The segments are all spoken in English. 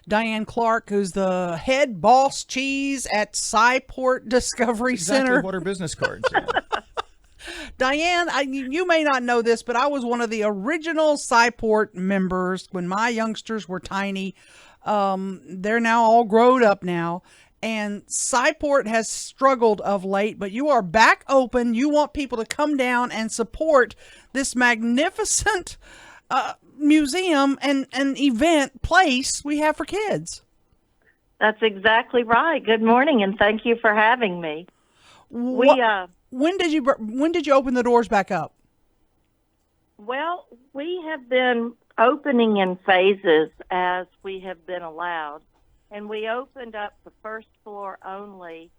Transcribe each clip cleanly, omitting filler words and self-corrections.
Dianne Clark, who's the head boss cheese at Sci-Port Discovery Exactly Center. what her business cards say. Dianne, you may not know this, but I was one of the original Sci-Port members when my youngsters were tiny. They're now all grown up now. And Sci-Port has struggled of late, but you are back open. You want people to come down and support this magnificent museum and event place we have for kids. That's exactly right. Good morning, and thank you for having me. When did you open the doors back up? Well, we have been opening in phases as we have been allowed, and we opened up the first floor only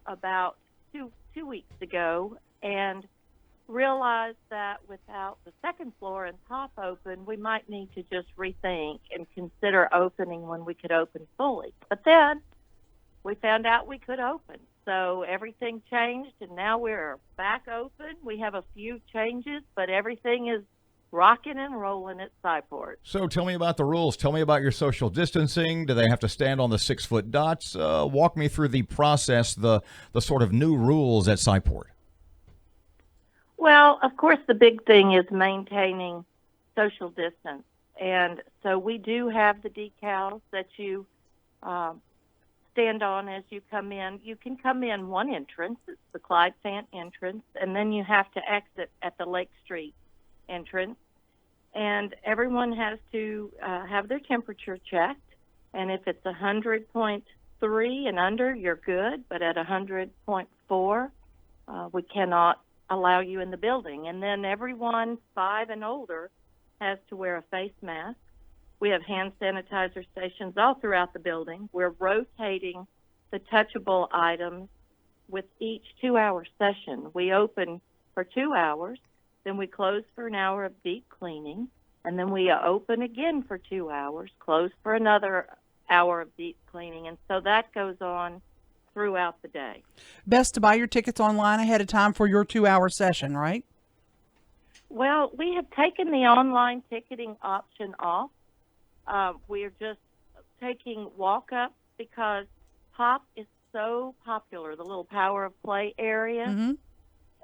about two weeks ago, and realized that without the second floor and top open, we might need to just rethink and consider opening when we could open fully. But then we found out we could open. So everything changed, and now we're back open. We have a few changes, but everything is rocking and rolling at Sci-Port. So tell me about the rules. Tell me about your social distancing. Do they have to stand on the 6-foot dots? Walk me through the process, the sort of new rules at Sci-Port. Well, of course, the big thing is maintaining social distance. And so we do have the decals that you stand on as you come in. You can come in one entrance, it's the Clyde Fant entrance, and then you have to exit at the Lake Street entrance. And everyone has to have their temperature checked. And if it's 100.3 and under, you're good. But at 100.4, we cannot allow you in the building. And then everyone 5 and older has to wear a face mask. We have hand sanitizer stations all throughout the building. We're rotating the touchable items with each 2-hour session. We open for 2 hours, then we close for an hour of deep cleaning, and then we open again for 2 hours, close for another hour of deep cleaning. And so that goes on throughout the day. Best to buy your tickets online ahead of time for your 2-hour session, right? Well, we have taken the online ticketing option off. We're just taking walk-up because Pop is so popular, the little Power of Play area. Mm-hmm.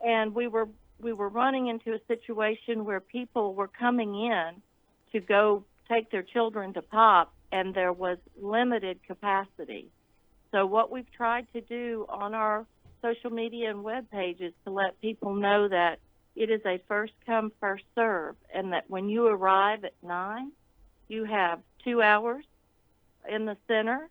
And we were running into a situation where people were coming in to go take their children to Pop, and there was limited capacity. So what we've tried to do on our social media and web pages to let people know that it is a first come, first serve, and that when you arrive at 9, you have 2 hours in the center,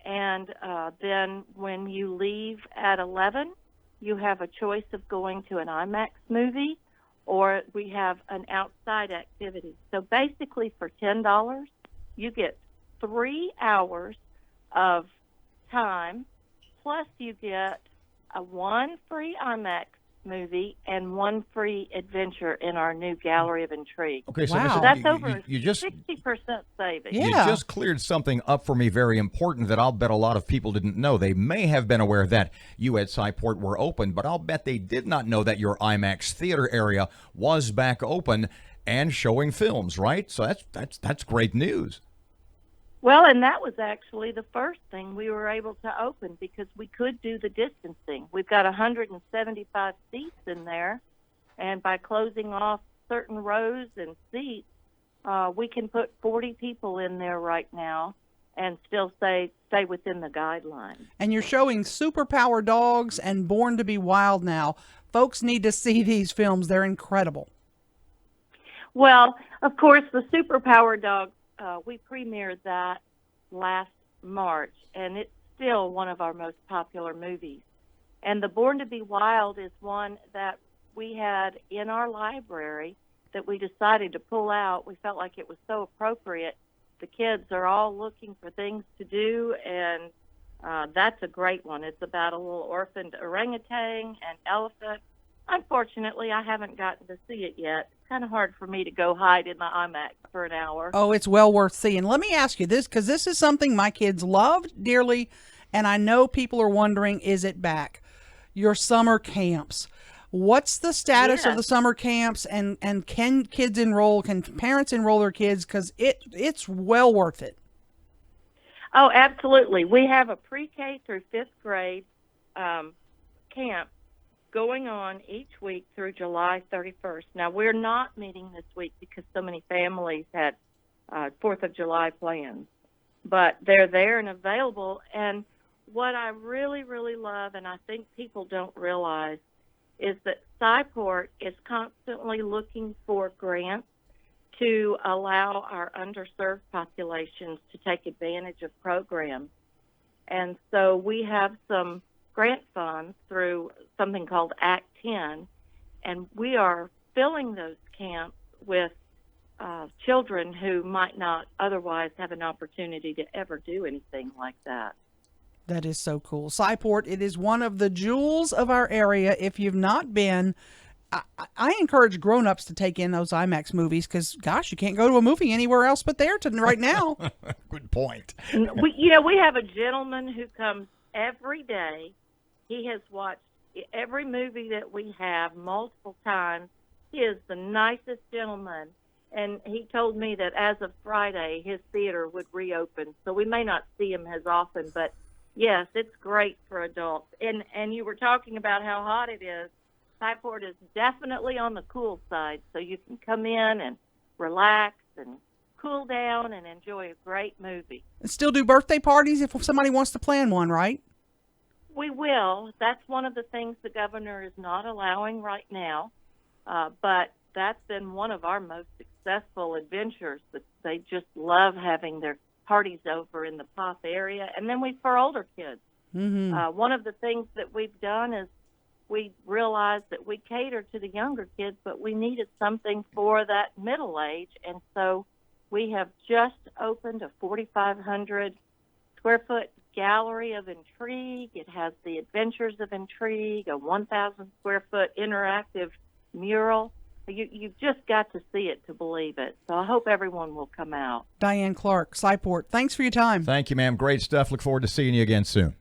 and then when you leave at 11, you have a choice of going to an Imax movie, or we have an outside activity. So basically for $10, you get 3 hours of time, plus you get one free IMAX movie and one free adventure in our new Gallery of Intrigue. Okay, so wow. So that's over you just 60% savings. Yeah. You just cleared something up for me very important that I'll bet a lot of people didn't know. They may have been aware that you at Sci-Port were open, but I'll bet they did not know that your Imax Theater area was back open and showing films, right? So that's great news. Well, and that was actually the first thing we were able to open because we could do the distancing. We've got 175 seats in there, and by closing off certain rows and seats, we can put 40 people in there right now and still stay within the guidelines. And you're showing Superpower Dogs and Born to be Wild now. Folks need to see these films. They're incredible. Well, of course, the Superpower Dog, we premiered that last March, and it's still one of our most popular movies. And the Born to be Wild is one that we had in our library that we decided to pull out. We felt like it was so appropriate. The kids are all looking for things to do, and that's a great one. It's about a little orphaned orangutan and elephant. Unfortunately, I haven't gotten to see it yet. It's kind of hard for me to go hide in the IMAX for an hour. Oh, it's well worth seeing. Let me ask you this, because this is something my kids loved dearly, and I know people are wondering, is it back? Your summer camps. What's the status of the summer camps, and can kids enroll? Can parents enroll their kids? Because it's well worth it. Oh, absolutely. We have a pre-K through fifth grade camp going on each week through July 31st. Now, we're not meeting this week because so many families had 4th of July plans, but they're there and available. And what I really, really love, and I think people don't realize, is that Sci-Port is constantly looking for grants to allow our underserved populations to take advantage of programs. And so we have some grant funds through something called Act 10, and we are filling those camps with children who might not otherwise have an opportunity to ever do anything like that. That is so cool. Sci-Port, it is one of the jewels of our area. If you've not been, I encourage grown-ups to take in those IMAX movies because, gosh, you can't go to a movie anywhere else but there right now. Good point. We have a gentleman who comes every day. He has watched every movie that we have multiple times. He is the nicest gentleman, and he told me that as of Friday, his theater would reopen, so we may not see him as often, but yes, it's great for adults. And you were talking about how hot it is. Sci-Port is definitely on the cool side, so you can come in and relax and cool down and enjoy a great movie. And still do birthday parties if somebody wants to plan one, right? We will. That's one of the things the governor is not allowing right now, but that's been one of our most successful adventures. That they just love having their parties over in the Pop area, and then for older kids. Mm-hmm. One of the things that we've done is we realized that we cater to the younger kids, but we needed something for that middle age, and so we have just opened a 4,500 square foot gallery of Intrigue. It has the Adventures of Intrigue, a 1,000 square foot interactive mural. You've just got to see it to believe it. So I hope everyone will come out. Dianne Clark, Sci-Port, thanks for your time. Thank you, ma'am. Great stuff. Look forward to seeing you again soon.